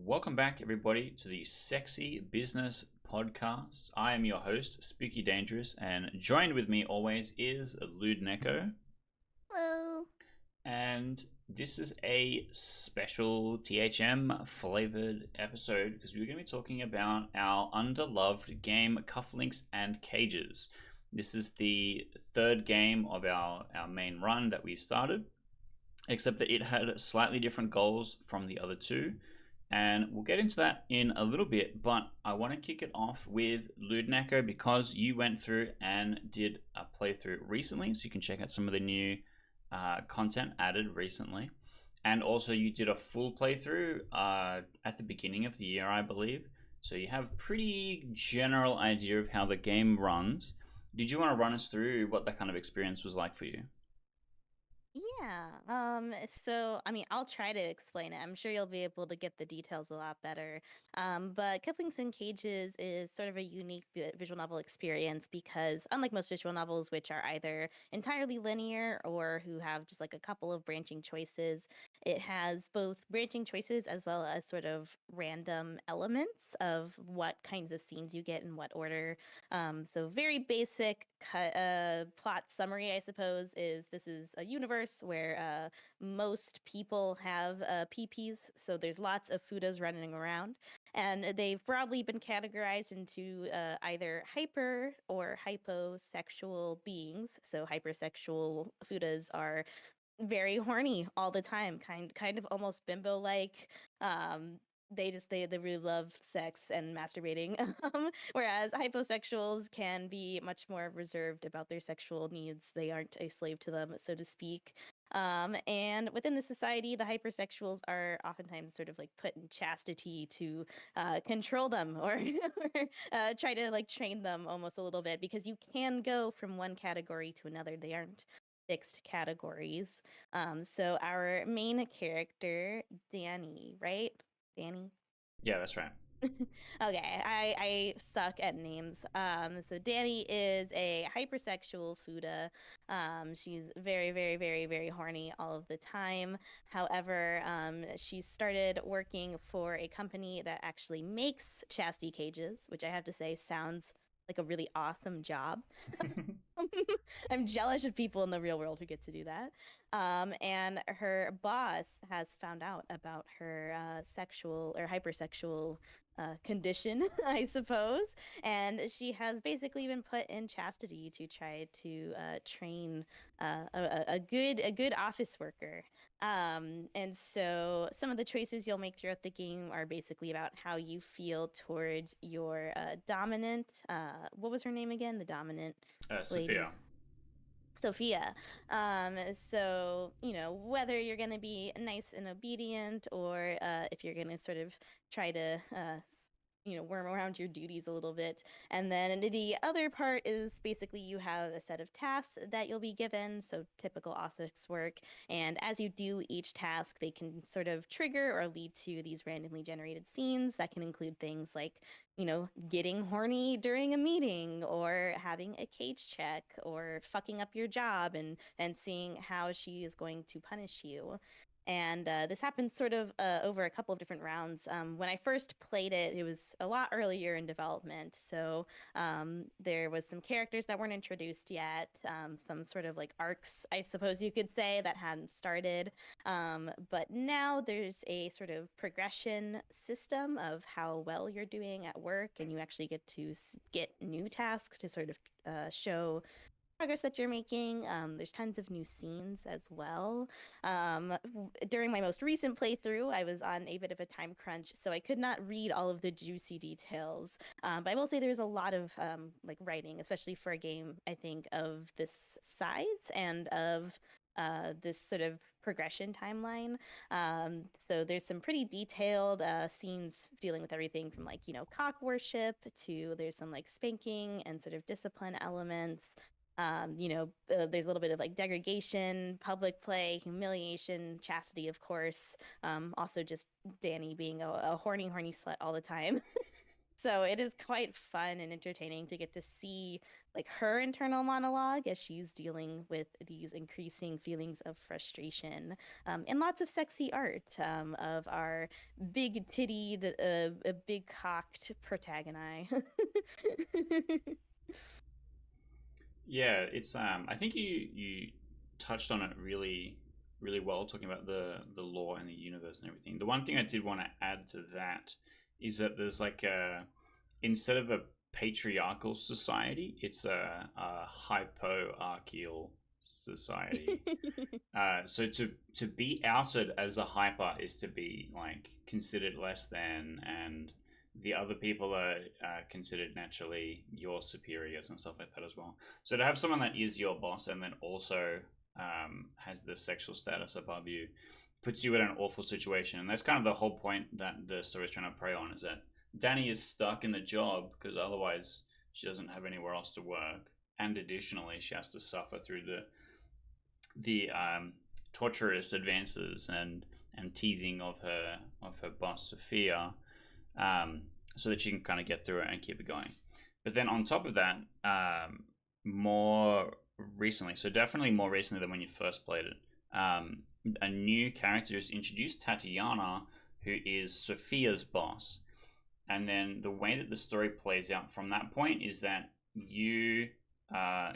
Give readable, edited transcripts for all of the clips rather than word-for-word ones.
Welcome back, everybody, to the Sexy Business Podcast. I am your host, Spooky Dangerous, and joined with me always is Lewd Neko. Hello. And this is a special THM flavored episode because we're going to be talking about our underloved game, Cufflinks and Cages. This is the third game of our main run that we started, except that it had slightly different goals from the other two. And we'll get into that in a little bit, but I want to kick it off with Lewd Neko because you went through and did a playthrough recently, so you can check out some of the new content added recently. And also, you did a full playthrough at the beginning of the year, I believe. So you have a pretty general idea of how the game runs. Did you want to run us through what that kind of experience was like for you? Yeah. I'll try to explain it. I'm sure you'll be able to get the details a lot better. But Cufflinks and Cages is sort of a unique visual novel experience because, unlike most visual novels, which are either entirely linear or who have just like a couple of branching choices, it has both branching choices as well as sort of random elements of what kinds of scenes you get in what order. So very basic plot summary, I suppose, is this is a universe where most people have PPs, so there's lots of Fudas running around, and they've broadly been categorized into either hyper or hyposexual beings. So hypersexual Fudas are very horny all the time, kind of almost bimbo like. They really love sex and masturbating. Whereas hyposexuals can be much more reserved about their sexual needs. They aren't a slave to them, so to speak. And within the society, the hypersexuals are oftentimes sort of like put in chastity to control them or, or try to like train them almost a little bit because you can go from one category to another. They aren't fixed categories. So our main character, Danny, right? Danny? Yeah, that's right. Okay, I suck at names. So Danny is a hypersexual Fuda. She's very, very, very, very horny all of the time. However, she started working for a company that actually makes chastity cages, which I have to say sounds like a really awesome job. I'm jealous of people in the real world who get to do that. And her boss has found out about her sexual or hypersexual condition, I suppose, and she has basically been put in chastity to try to train a good office worker. And so some of the choices you'll make throughout the game are basically about how you feel towards your dominant. What was her name again? The dominant lady. Sophia. Sophia. Whether you're going to be nice and obedient or if you're going to sort of try to, worm around your duties a little bit. And then the other part is basically you have a set of tasks that you'll be given, so typical OSIX work. And as you do each task, they can sort of trigger or lead to these randomly generated scenes that can include things like getting horny during a meeting or having a cage check or fucking up your job and seeing how she is going to punish you. And this happened sort of over a couple of different rounds. When I first played it, it was a lot earlier in development. So there was some characters that weren't introduced yet, some sort of like arcs, I suppose you could say, that hadn't started. But now there's a sort of progression system of how well you're doing at work, and you actually get to get new tasks to sort of show progress that you're making. There's tons of new scenes as well. During my most recent playthrough, I was on a bit of a time crunch, so I could not read all of the juicy details. But I will say there's a lot of like writing, especially for a game, I think, of this size and of this sort of progression timeline. So there's some pretty detailed scenes dealing with everything from like, cock worship to there's some like spanking and sort of discipline elements. There's a little bit of like degradation, public play, humiliation, chastity, of course. Also, just Danny being a horny, horny slut all the time. So it is quite fun and entertaining to get to see like her internal monologue as she's dealing with these increasing feelings of frustration, and lots of sexy art of our big tittied, big cocked protagoni. Yeah, it's I think you touched on it really well, talking about the lore and the universe and everything. The one thing I did want to add to that is that there's like a, instead of a patriarchal society, it's a hypoarchial society. So to be outed as a hyper is to be like considered less than, and the other people are considered naturally your superiors and stuff like that as well. So to have someone that is your boss and then also has the sexual status above you puts you in an awful situation, and that's kind of the whole point that the story is trying to prey on, is that Danny is stuck in the job because otherwise she doesn't have anywhere else to work, and additionally she has to suffer through the torturous advances and teasing of her boss Sophia, so that she can kind of get through it and keep it going. But then on top of that, more recently, so definitely more recently than when you first played it, a new character is introduced, Tatiana, who is Sophia's boss. And then the way that the story plays out from that point is that you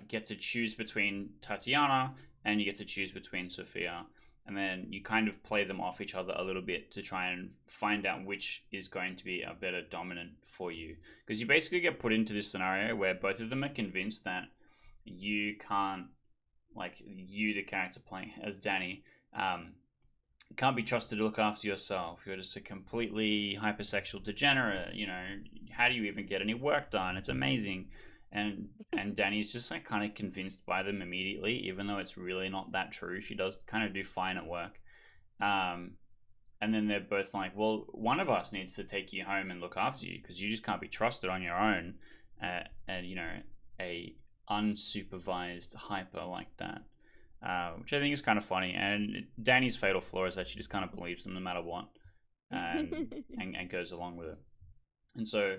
get to choose between Tatiana and you get to choose between Sophia. And then you kind of play them off each other a little bit to try and find out which is going to be a better dominant for you. Because you basically get put into this scenario where both of them are convinced that you can't, like, you, the character playing as Danny, can't be trusted to look after yourself. You're just a completely hypersexual degenerate. You know, how do you even get any work done? It's amazing. And Danny's just like kind of convinced by them immediately, even though it's really not that true. She does kind of do fine at work. And then they're both like, well, one of us needs to take you home and look after you because you just can't be trusted on your own. And you know, a unsupervised hyper like that. Which I think is kind of funny. And Danny's fatal flaw is that she just kind of believes them no matter what, and goes along with it. And so,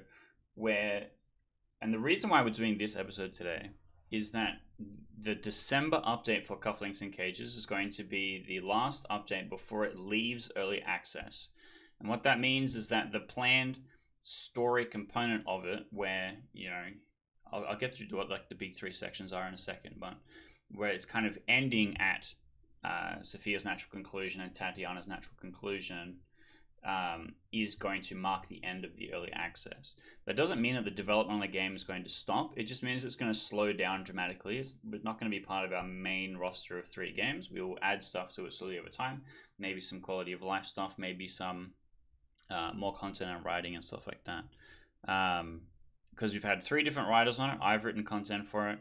and the reason why we're doing this episode today is that the December update for Cufflinks and Cages is going to be the last update before it leaves early access. And what that means is that the planned story component of it, where, you know, I'll get through what like the big three sections are in a second, but where it's kind of ending at Sophia's natural conclusion and Tatiana's natural conclusion, is going to mark the end of the early access. That doesn't mean that the development of the game is going to stop. It just means it's going to slow down dramatically. It's not going to be part of our main roster of 3 games. We will add stuff to it slowly over time. Maybe some quality of life stuff, maybe some more content and writing and stuff like that. Because we've had 3 different writers on it. I've written content for it.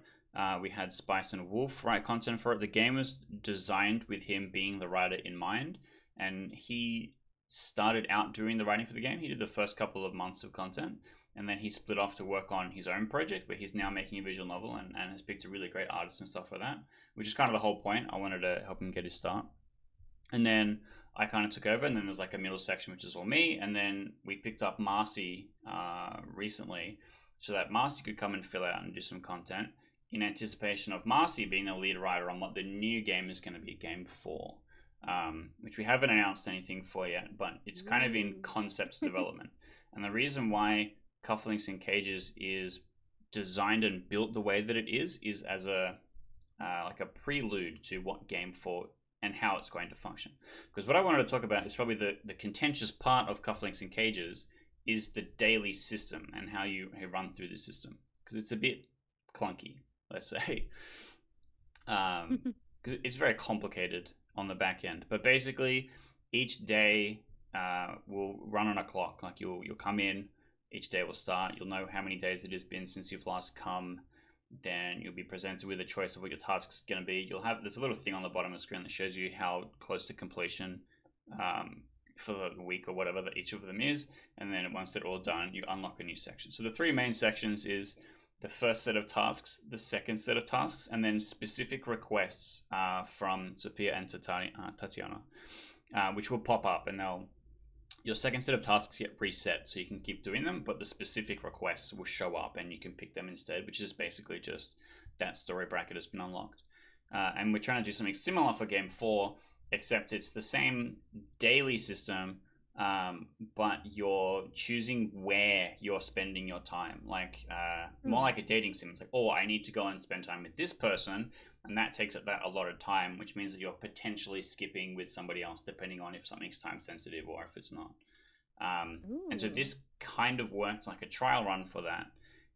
We had Spice and Wolf write content for it. The game was designed with him being the writer in mind, and he started out doing the writing for the game. He did the first couple of months of content, and then he split off to work on his own project where he's now making a visual novel and has picked a really great artist and stuff for that, which is kind of the whole point. I wanted to help him get his start. And then I kind of took over, and then there's like a middle section which is all me, and then we picked up Marcy recently so that Marcy could come and fill out and do some content in anticipation of Marcy being the lead writer on what the new game is going to be, Game 4. Which we haven't announced anything for yet, but it's kind of in concepts development. And the reason why Cufflinks and Cages is designed and built the way that it is as a like a prelude to what Game 4 and how it's going to function. Because what I wanted to talk about is probably the contentious part of Cufflinks and Cages is the daily system and how you run through the system. Because it's a bit clunky, let's say. Because it's very complicated on the back end, but basically each day will run on a clock. Like you'll come in, each day will start, you'll know how many days it has been since you've last come, then you'll be presented with a choice of what your task is going to be. You'll have, there's a little thing on the bottom of the screen that shows you how close to completion for the week or whatever that each of them is, and then once they're all done, you unlock a new section. So the 3 main sections is the first set of tasks, the second set of tasks, and then specific requests from Sophia and Tatiana, which will pop up, and your second set of tasks get reset so you can keep doing them, but the specific requests will show up and you can pick them instead, which is basically just that story bracket has been unlocked. And we're trying to do something similar for game 4, except it's the same daily system, but you're choosing where you're spending your time. Like more Hmm. like a dating sim. It's like, oh, I need to go and spend time with this person, and that takes up that a lot of time, which means that you're potentially skipping with somebody else, depending on if something's time sensitive or if it's not. And so Ooh. this kind of works like a trial run for that,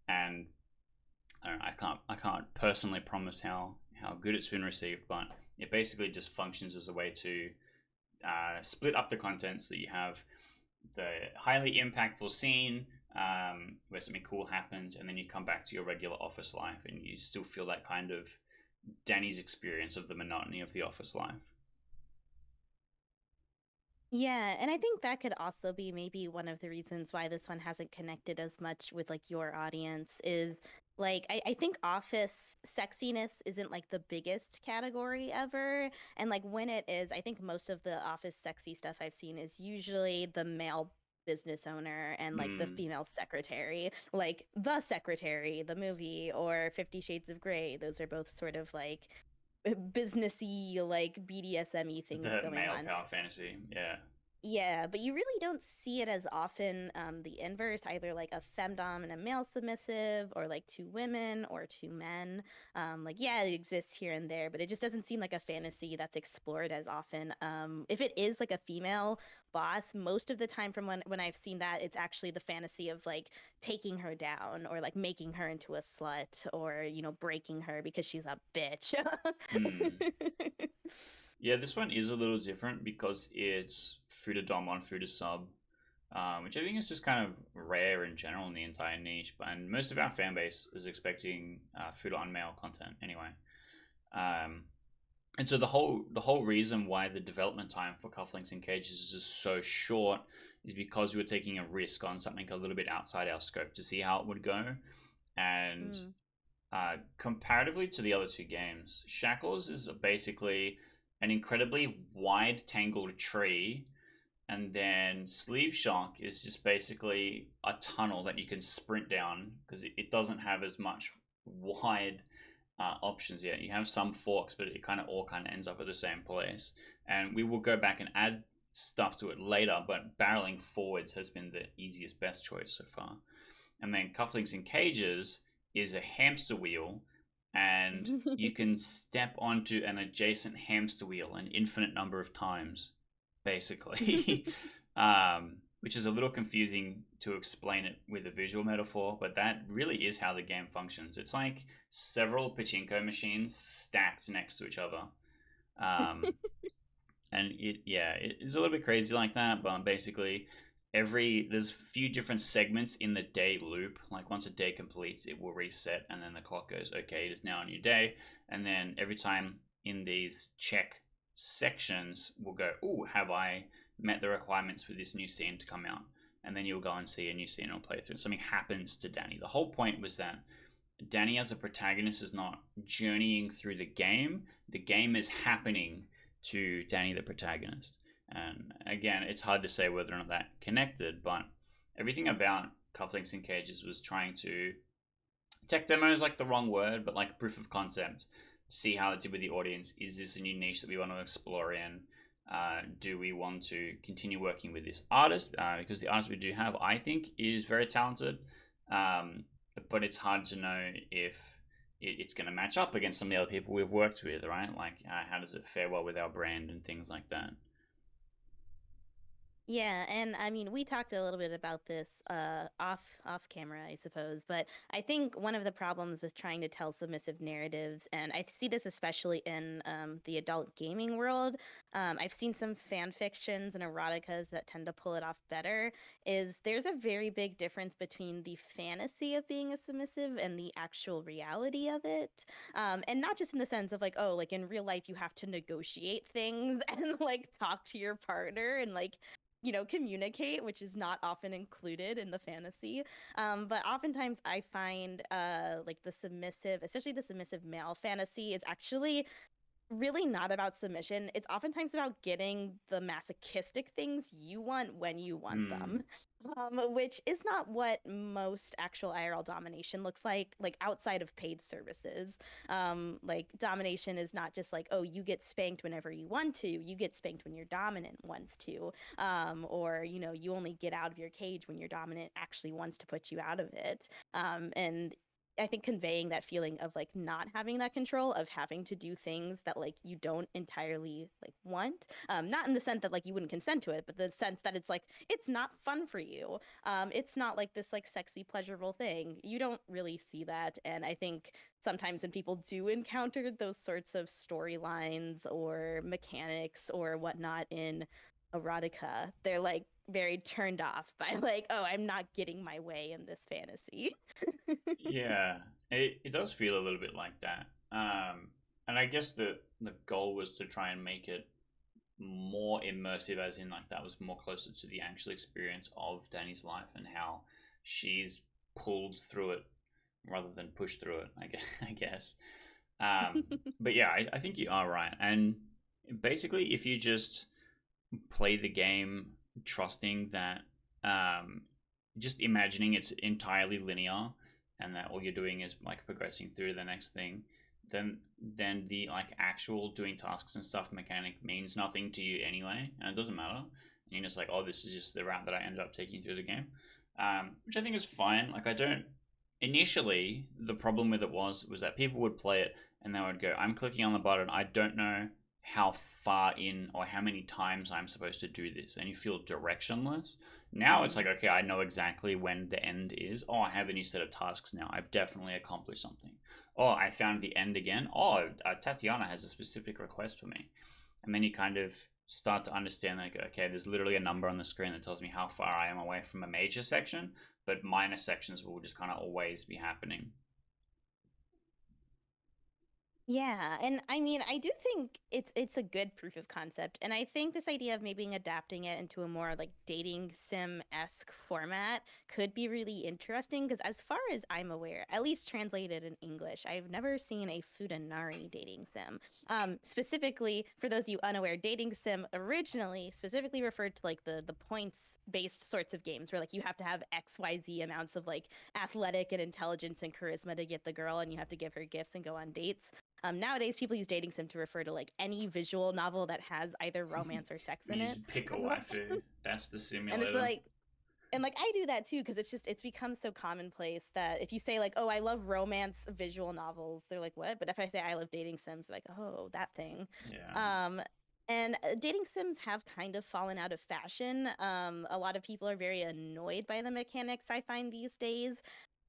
and I can't personally promise how good it's been received, but it basically just functions as a way to split up the content so that you have the highly impactful scene where something cool happens, and then you come back to your regular office life, and you still feel that kind of Danny's experience of the monotony of the office life. Yeah, and I think that could also be maybe one of the reasons why this one hasn't connected as much with like your audience is like I think office sexiness isn't like the biggest category ever. And like when it is, I think most of the office sexy stuff I've seen is usually the male business owner and like the Mm, female secretary, like The Secretary, the movie, or 50 Shades of Grey. Those are both sort of like businessy, like BDSM-y things the going male on. power fantasy, yeah. Yeah, but you really don't see it as often, the inverse, either like a femdom and a male submissive, or like two women or two men. Like, yeah, it exists here and there, but it just doesn't seem like a fantasy that's explored as often. If it is like a female boss, most of the time from when I've seen that, it's actually the fantasy of like taking her down or like making her into a slut or, breaking her because she's a bitch. Mm. Yeah, this one is a little different because it's Fuda Dom on Fuda Sub, which I think is just kind of rare in general in the entire niche. But and most of our fan base is expecting Fuda on male content anyway. Um, and so the whole reason why the development time for Cufflinks and Cages is just so short is because we were taking a risk on something a little bit outside our scope to see how it would go, and Mm. comparatively to the other two games, Shackles is basically an incredibly wide, tangled tree, and then Sleeve Shock is just basically a tunnel that you can sprint down because it doesn't have as much wide options yet. You have some forks, but it kind of all kind of ends up at the same place. And we will go back and add stuff to it later, but barreling forwards has been the easiest, best choice so far. And then Cufflinks and Cages is a hamster wheel, and you can step onto an adjacent hamster wheel an infinite number of times, basically. Which is a little confusing to explain it with a visual metaphor, but that really is how the game functions. It's like several pachinko machines stacked next to each other. Um, and it is a little bit crazy like that, but basically there's a few different segments in the day loop. Like once a day completes, it will reset, and then the clock goes, okay, it is now a new day. And then every time in these check sections, we'll go, oh, have I met the requirements for this new scene to come out? And then you'll go and see a new scene or playthrough. Something happens to Danny. The whole point was that Danny as a protagonist is not journeying through the game. The game is happening to Danny the protagonist. And again, it's hard to say whether or not that connected, but everything about Cufflinks and Cages was trying to tech demo is like the wrong word, but like proof of concept. See how it did with the audience. Is this a new niche that we want to explore in? Do we want to continue working with this artist? Because the artist we do have, I think, is very talented. Um, but it's hard to know if it's going to match up against some of the other people we've worked with, right? Like, how does it fare well with our brand and things like that? Yeah, and I mean, we talked a little bit about this off camera, I suppose, but I think one of the problems with trying to tell submissive narratives, and I see this especially in the adult gaming world, I've seen some fan fictions and eroticas that tend to pull it off better, is there's a very big difference between the fantasy of being a submissive and the actual reality of it. And not just in the sense of like, oh, like in real life you have to negotiate things and like talk to your partner and like communicate, which is not often included in the fantasy. But oftentimes I find like the submissive, especially the submissive male fantasy, is actually really not about submission. It's oftentimes about getting the masochistic things you want when you want Hmm. them, which is not what most actual IRL domination looks like outside of paid services. Like domination is not just like, oh, you get spanked whenever you want to. You get spanked when your dominant wants to, or you only get out of your cage when your dominant actually wants to put you out of it. And I think conveying that feeling of like not having that control, of having to do things that like you don't entirely like want, not in the sense that like you wouldn't consent to it, but the sense that it's like it's not fun for you. It's not like this like sexy pleasurable thing. You don't really see that, and I think sometimes when people do encounter those sorts of storylines or mechanics or whatnot in erotica, they're like very turned off by like, oh, I'm not getting my way in this fantasy. Yeah, it does feel a little bit like that. And I guess the goal was to try and make it more immersive, as in like that was more closer to the actual experience of Danny's life and how she's pulled through it rather than pushed through it. I guess. But yeah, I think you are right. And basically, if you just play the game trusting that, just imagining it's entirely linear and that all you're doing is like progressing through the next thing, then the like actual doing tasks and stuff mechanic means nothing to you anyway, and it doesn't matter. And you're just like, oh, this is just the route that I ended up taking through the game, which I think is fine. Like I don't. Initially, the problem with it was that people would play it and they would go, "I'm clicking on the button. I don't know how far in or how many times I'm supposed to do this," and you feel directionless. Now it's like, Mm. okay, I know exactly when the end is. Oh, I have a new set of tasks now. I've definitely accomplished something. Oh, I found the end again. Oh, Tatiana has a specific request for me. And then you kind of start to understand, like, okay, there's literally a number on the screen that tells me how far I am away from a major section, but minor sections will just kind of always be happening. Yeah, and I mean, I do think it's a good proof of concept, and I think this idea of maybe adapting it into a more like dating sim-esque format could be really interesting because as far as I'm aware, at least translated in English, I've never seen a Futanari dating sim. Specifically, for those of you unaware, dating sim originally specifically referred to like the points-based sorts of games where like you have to have XYZ amounts of like athletic and intelligence and charisma to get the girl, and you have to give her gifts and go on dates. Nowadays, people use dating sim to refer to like any visual novel that has either romance or sex in You it. just pick a waifu. That's the And it's simulator. like, and like I do that too because it's become so commonplace that if you say like, oh, I love romance visual novels, they're like, what? But if I say I love dating sims, they're like, oh, that thing. Yeah. Um, and dating sims have kind of fallen out of fashion. A lot of people are very annoyed by the mechanics I find these days.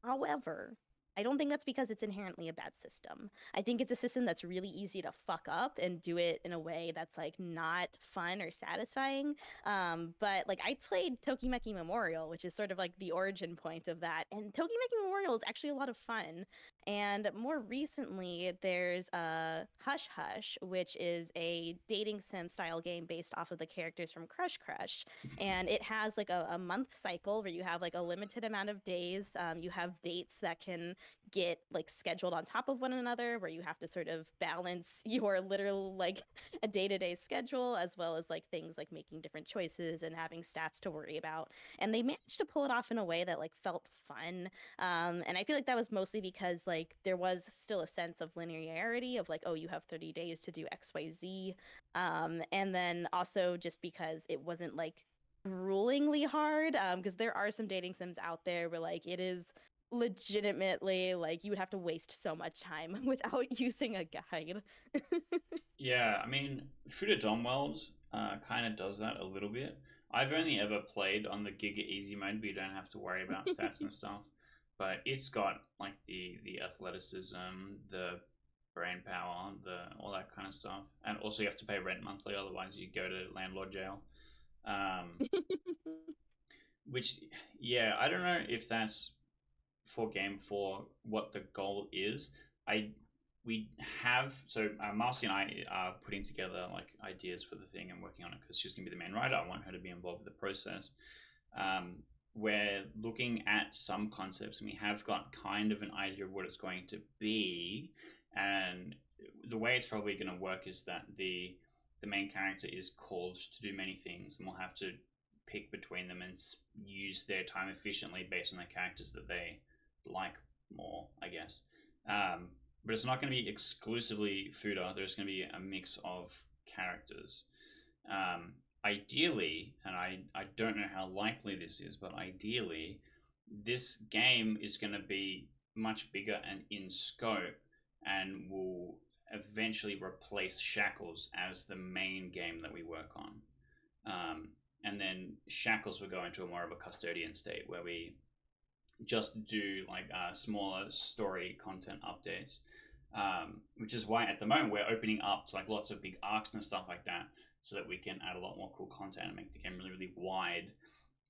However, I don't think that's because it's inherently a bad system. I think it's a system that's really easy to fuck up and do it in a way that's like not fun or satisfying. But like I played Tokimeki Memorial, which is sort of like the origin point of that. And Tokimeki Memorial is actually a lot of fun. And more recently, there's Hush Hush, which is a dating sim style game based off of the characters from Crush Crush. And it has like a month cycle where you have like a limited amount of days. You have dates that can get like scheduled on top of one another where you have to sort of balance your literal like a day-to-day schedule as well as like things like making different choices and having stats to worry about, and they managed to pull it off in a way that like felt fun. And I feel like that was mostly because like there was still a sense of linearity of like, oh, you have 30 days to do XYZ. And then also just because it wasn't like gruelingly hard, because there are some dating sims out there where like it is legitimately like you would have to waste so much time without using a guide. Yeah, I mean, Fruita World kind of does that a little bit. I've only ever played on the Giga Easy mode, but you don't have to worry about stats and stuff. But it's got like the athleticism, the brain power, the all that kind of stuff, and also you have to pay rent monthly, otherwise you go to landlord jail. Um, which, yeah, I don't know if that's for game four what the goal is. I we have so Marcy and I are putting together like ideas for the thing and working on it because she's gonna be the main writer. I want her to be involved with the process. Um, we're looking at some concepts and we have got kind of an idea of what it's going to be, and the way it's probably going to work is that the main character is called to do many things, and we'll have to pick between them and use their time efficiently based on the characters that they like more, I guess. But it's not going to be exclusively fooder. There's going to be a mix of characters. Ideally, and I don't know how likely this is, but ideally, this game is going to be much bigger and in scope and will eventually replace Shackles as the main game that we work on. And then Shackles will go into a more of a custodian state where we just do like smaller story content updates, which is why at the moment we're opening up to like lots of big arcs and stuff like that, so that we can add a lot more cool content and make the game really, really wide.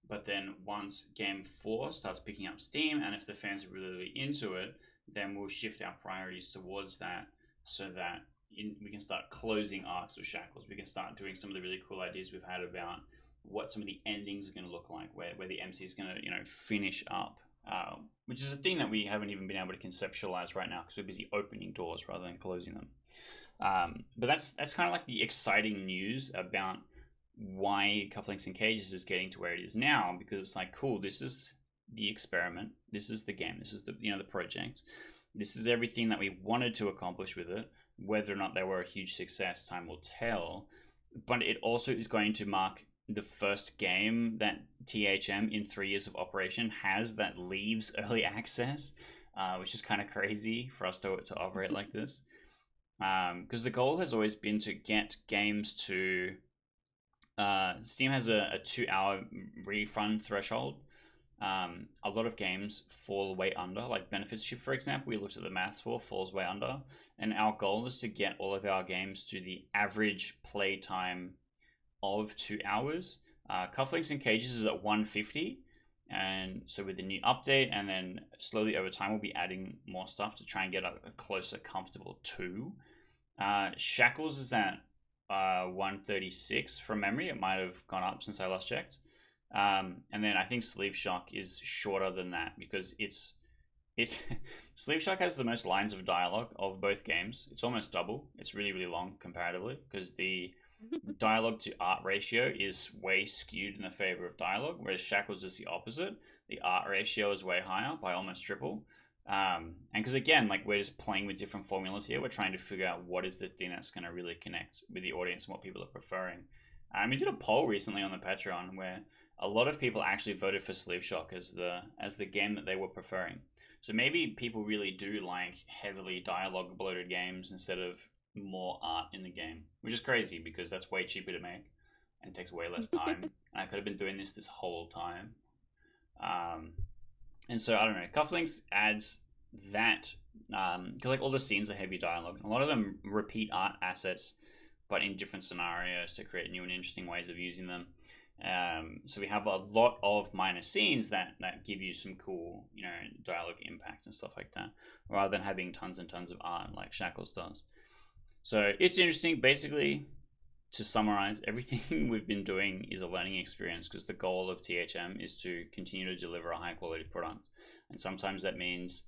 But then once Game 4 starts picking up steam, and if the fans are really, really into it, then we'll shift our priorities towards that, so that we can start closing arcs with Shackles. We can start doing some of the really cool ideas we've had about what some of the endings are going to look like, where the MC is going to finish up, which is a thing that we haven't even been able to conceptualize right now because we're busy opening doors rather than closing them. But that's kind of like the exciting news about why Cufflinks and Cages is getting to where it is now, because it's like, cool, this is the experiment, this is the game, this is the the project, this is everything that we wanted to accomplish with it. Whether or not they were a huge success, time will tell. But it also is going to mark the first game that THM in 3 years of operation has that leaves early access, which is kind of crazy for us to operate like this. Because the goal has always been to get games to... Steam has a 2-hour refund threshold. A lot of games fall way under, like Benefits Ship, for example, we looked at the maths for, falls way under. And our goal is to get all of our games to the average play time of 2 hours. Cufflinks and Cages is at 150. And so with the new update, and then slowly over time, we'll be adding more stuff to try and get a closer, comfortable 2. Shackles is at 136 from memory. It might have gone up since I last checked. And then I think Sleeve Shock is shorter than that because Sleeve Shock has the most lines of dialogue of both games. It's almost double. It's really, really long comparatively because the dialogue to art ratio is way skewed in the favor of dialogue, whereas Shackles is the opposite. The art ratio is way higher by almost triple. And because again, like, we're just playing with different formulas here. We're trying to figure out what is the thing that's going to really connect with the audience and what people are preferring. We did a poll recently on the Patreon where a lot of people actually voted for Sleeve Shock as the game that they were preferring. So maybe people really do like heavily dialogue bloated games instead of more art in the game, which is crazy because that's way cheaper to make and takes way less time. I could have been doing this whole time. And so I don't know, Cufflinks adds that because like all the scenes are heavy dialogue. A lot of them repeat art assets, but in different scenarios to create new and interesting ways of using them. So we have a lot of minor scenes that give you some cool, dialogue impact and stuff like that, rather than having tons and tons of art like Shackles does. So it's interesting. Basically, to summarize, everything we've been doing is a learning experience because the goal of THM is to continue to deliver a high quality product. And sometimes that means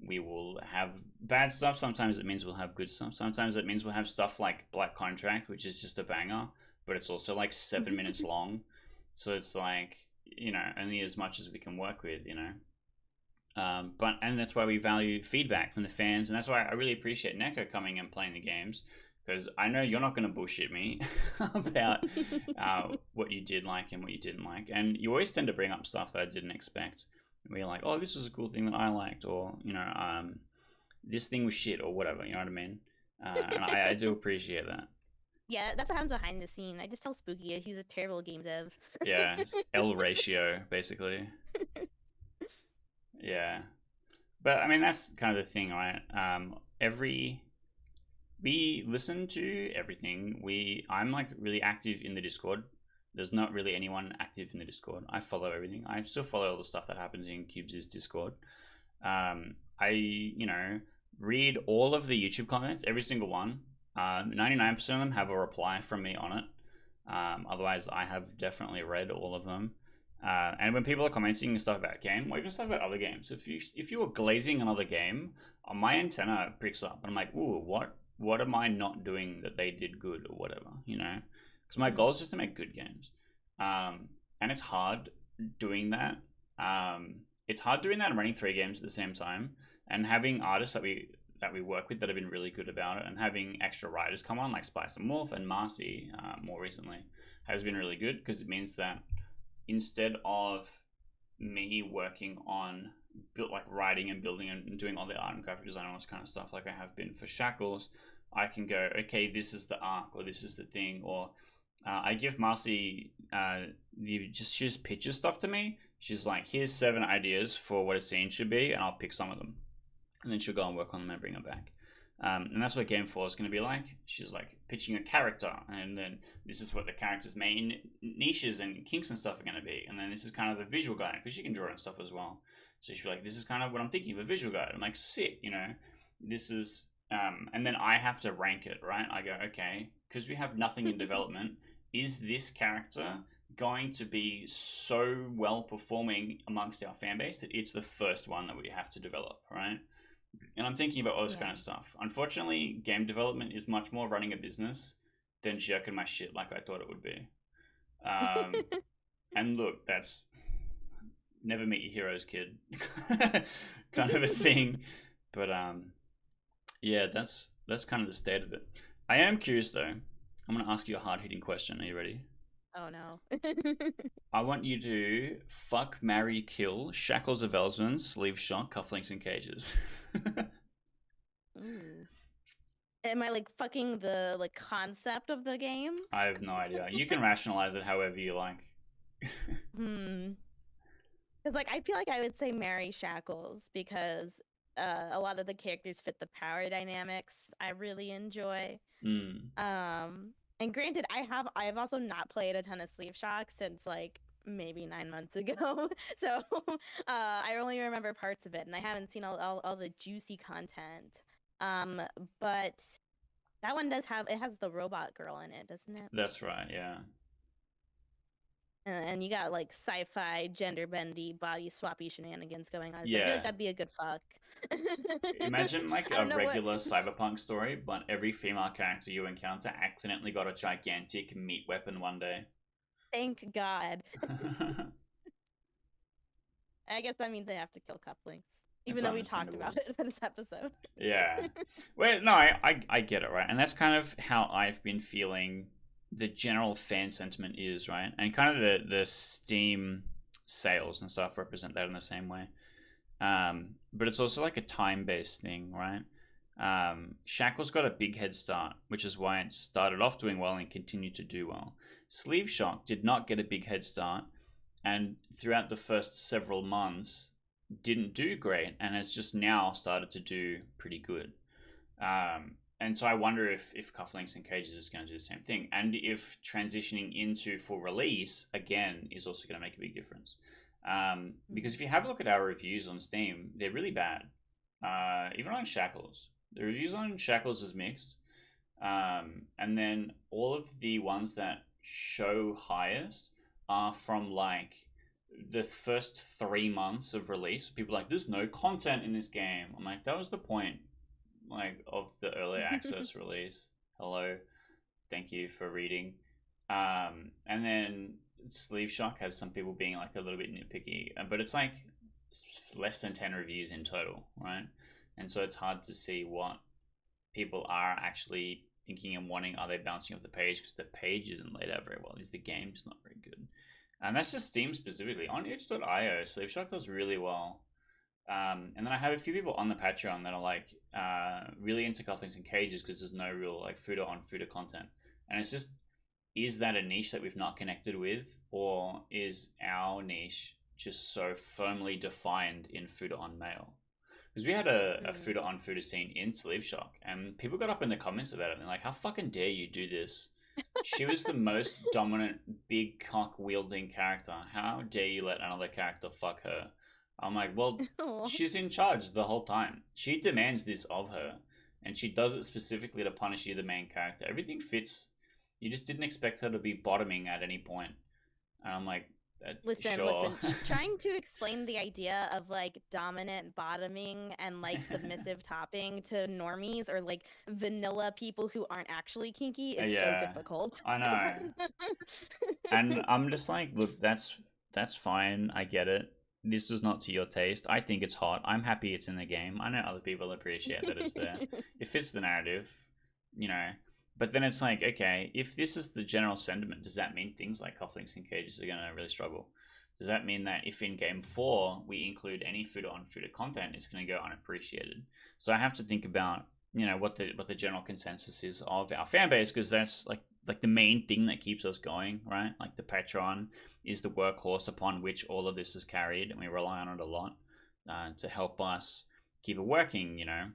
we will have bad stuff. Sometimes it means we'll have good stuff. Sometimes it means we'll have stuff like Black Contract, which is just a banger, but it's also like 7 minutes long. So it's like, only as much as we can work with, and that's why we value feedback from the fans. And that's why I really appreciate Neko coming and playing the games, because I know you're not going to bullshit me about what you did like and what you didn't like. And you always tend to bring up stuff that I didn't expect. Where you're like, oh, this was a cool thing that I liked, or, this thing was shit, or whatever, you know what I mean? And I do appreciate that. Yeah, that's what happens behind the scene. I just tell Spooky he's a terrible game dev. Yeah, it's L ratio, basically. Yeah. But, that's kind of the thing, right? We listen to everything. I'm, like, really active in the Discord. There's not really anyone active in the Discord. I follow everything. I still follow all the stuff that happens in Cubes' Discord. I read all of the YouTube comments, every single one. 99% of them have a reply from me on it. Otherwise, I have definitely read all of them. And when people are commenting and stuff about game, or even stuff about other games, if you were glazing another game, my antenna pricks up. And I'm like, ooh, what what am I not doing that they did good or whatever, you know? Because my Mm. goal is just to make good games. And it's hard doing that. It's hard doing that and running 3 games at the same time, and having artists that we work with that have been really good about it, and having extra writers come on like Spice and Morph and Marcy more recently has been really good, because it means that instead of me working on like writing and building and doing all the art and graphic design and all this kind of stuff like I have been for Shackles, I can go, okay, this is the arc, or this is the thing, or I give Marcy she just pitches stuff to me. She's like, here's 7 ideas for what a scene should be, and I'll pick some of them, and then she'll go and work on them and bring them back. And that's what Game 4 is going to be like. She's like pitching a character, and then this is what the character's main niches and kinks and stuff are going to be. And then this is kind of the visual guide, because she can draw and stuff as well. So she'll be like, this is kind of what I'm thinking of a visual guide. I'm like, sick, you know? This is, and then I have to rank it, right? I go, okay, because we have nothing in development, is this character going to be so well performing amongst our fan base that it's the first one that we have to develop, right? And I'm thinking about all this kind of stuff. Unfortunately, game development is much more running a business than jerking my shit like I thought it would be. And look, that's never meet your heroes, kid, kind of a thing. But yeah, that's kind of the state of it. I am curious though. I'm going to ask you a hard hitting question. Are you ready? Oh no. I want you to fuck, marry, kill Shackles of Elsman, Sleeve Shock, Cufflinks and Cages. Ooh. Am I like fucking the like concept of the game? I have no idea. You can rationalize it however you like. Because like I feel like I would say marry Shackles, because a lot of the characters fit the power dynamics I really enjoy. And granted, I've also not played a ton of Sleeve Shock since like maybe 9 months ago, so I only remember parts of it, and I haven't seen all the juicy content. But that one has the robot girl in it, doesn't it? That's right, yeah. And you got like sci-fi, gender bendy, body swappy shenanigans going on. So I feel Yeah. like that'd be a good fuck. Imagine like I a don't know regular cyberpunk story, but every female character you encounter accidentally got a gigantic meat weapon one day. Thank God. I guess that means they have to kill Cufflinks, even though we talked about it for this episode. Yeah. Well, no, I get it, right? And that's kind of how I've been feeling the general fan sentiment is, right? And kind of the Steam sales and stuff represent that in the same way. But it's also like a time-based thing, right? Shackles got a big head start, which is why it started off doing well and continued to do well. Sleeve Shock did not get a big head start, and throughout the first several months didn't do great, and has just now started to do pretty good. And so I wonder if Cufflinks and Cages is going to do the same thing, and if transitioning into full release again is also going to make a big difference. Because if you have a look at our reviews on Steam, they're really bad. Even on Shackles, the reviews on Shackles is mixed. And then all of the ones that show highest are from like the first 3 months of release. People are like, there's no content in this game. I'm like, that was the point, like, of the early access release. Hello, thank you for reading. And then Sleeve Shock has some people being like a little bit nitpicky, but it's like less than 10 reviews in total, right? And so it's hard to see what people are actually thinking and wanting. Are they bouncing off the page because the page isn't laid out very well? Is the game just not very good? And that's just Steam specifically. On itch.io, Sleeve Shock does really well. And then I have a few people on the Patreon that are like really into Cufflinks and Cages because there's no real like footer on footer content. And it's just, is that a niche that we've not connected with, or is our niche just so firmly defined in footer on mail? Because we had a footer on footer scene in Sleeve Shock, and people got up in the comments about it, and they're like, how fucking dare you do this? She was the most dominant, big cock wielding character. How dare you let another character fuck her? I'm like, well, she's in charge the whole time. She demands this of her, and she does it specifically to punish you, the main character. Everything fits. You just didn't expect her to be bottoming at any point. And I'm like, Sure. Listen. Trying to explain the idea of like dominant bottoming and like submissive topping to normies or like vanilla people who aren't actually kinky is so Yeah, difficult. I know. And I'm just like, look, that's fine. I get it. This was not to your taste. I think it's hot. I'm happy it's in the game. I know other people appreciate that it's there. It fits the narrative, you know. But then it's like, okay, if this is the general sentiment, does that mean things like cufflinks and cages are gonna really struggle? Does that mean that if in game 4 we include any food or unfooded content, it's gonna go unappreciated? So I have to think about, what the general consensus is of our fan base, because that's like the main thing that keeps us going, right? Like the Patreon is the workhorse upon which all of this is carried, and we rely on it a lot to help us keep it working, And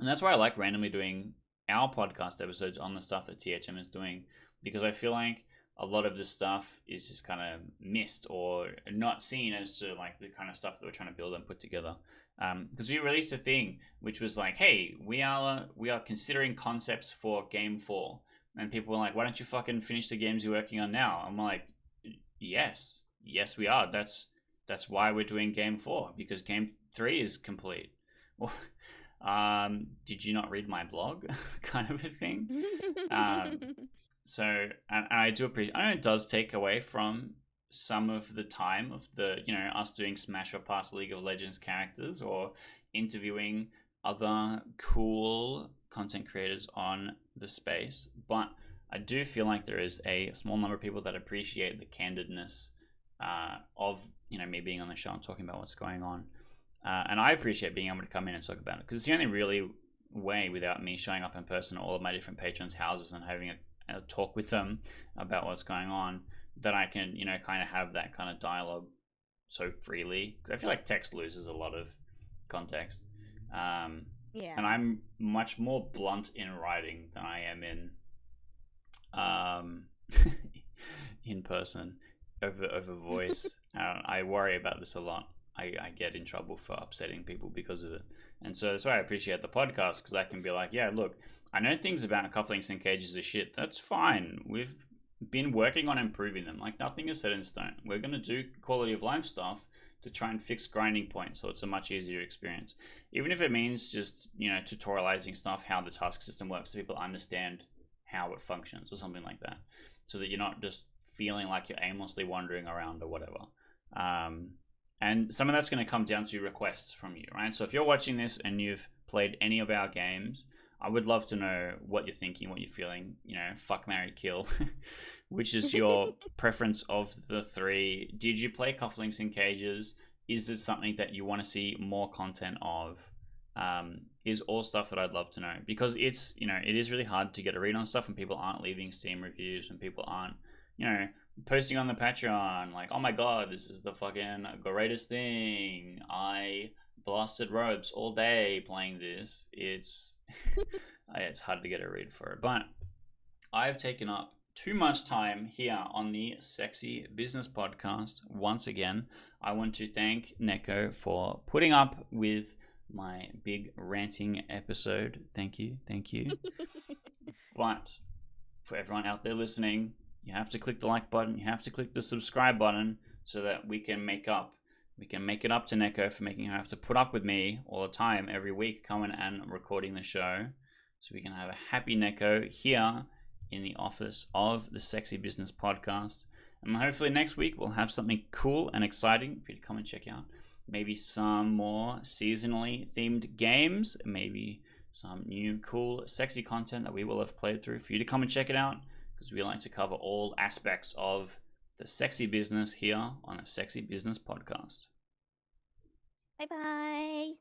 that's why I like randomly doing our podcast episodes on the stuff that THM is doing, because I feel like a lot of this stuff is just kind of missed or not seen as to like the kind of stuff that we're trying to build and put together. Because we released a thing which was like, hey, we are considering concepts for game 4, and people were like, why don't you fucking finish the games you're working on now? I'm like, yes, we are. That's why we're doing game 4, because game 3 is complete. Did you not read my blog? Kind of a thing. Um, so, and I do appreciate. I know it does take away from some of the time of the, us doing Smash or Pass League of Legends characters or interviewing other cool content creators on the space, but I do feel like there is a small number of people that appreciate the candidness of me being on the show and talking about what's going on. And I appreciate being able to come in and talk about it, because it's the only really way, without me showing up in person at all of my different patrons' houses and having a talk with them about what's going on, that I can, kind of have that kind of dialogue so freely. Because I feel like text loses a lot of context. Yeah. And I'm much more blunt in writing than I am in person over voice. I worry about this a lot. I get in trouble for upsetting people because of it. And so that's why I appreciate the podcast, because I can be like, yeah, look, I know things about cufflinks and cages are shit. That's fine. We've been working on improving them. Like, nothing is set in stone. We're going to do quality of life stuff to try and fix grinding points so it's a much easier experience. Even if it means just, tutorializing stuff, how the task system works, so people understand how it functions or something like that. So that you're not just feeling like you're aimlessly wandering around or whatever. And some of that's going to come down to requests from you, right? So if you're watching this and you've played any of our games, I would love to know what you're thinking, what you're feeling, fuck, marry, kill. Which is your preference of the 3? Did you play Cufflinks and Cages? Is this something that you want to see more content of? Is all stuff that I'd love to know, because it's, it is really hard to get a read on stuff when people aren't leaving Steam reviews, when people aren't, posting on the Patreon like, oh my god, this is the fucking greatest thing. I blasted ropes all day playing this. It's it's hard to get a read for it. But I've taken up too much time here on the Sexy Business Podcast. Once again, I want to thank Neko for putting up with my big ranting episode. Thank you. But for everyone out there listening, you have to click the like button, you have to click the subscribe button, so that we can make it up to Neko for making her have to put up with me all the time, every week, coming and recording the show, so we can have a happy Neko here in the office of the Sexy Business Podcast. And hopefully next week we'll have something cool and exciting for you to come and check out. Maybe some more seasonally themed games, maybe some new cool sexy content that we will have played through for you to come and check it out, because we like to cover all aspects of the sexy business here on a Sexy Business Podcast. Bye-bye.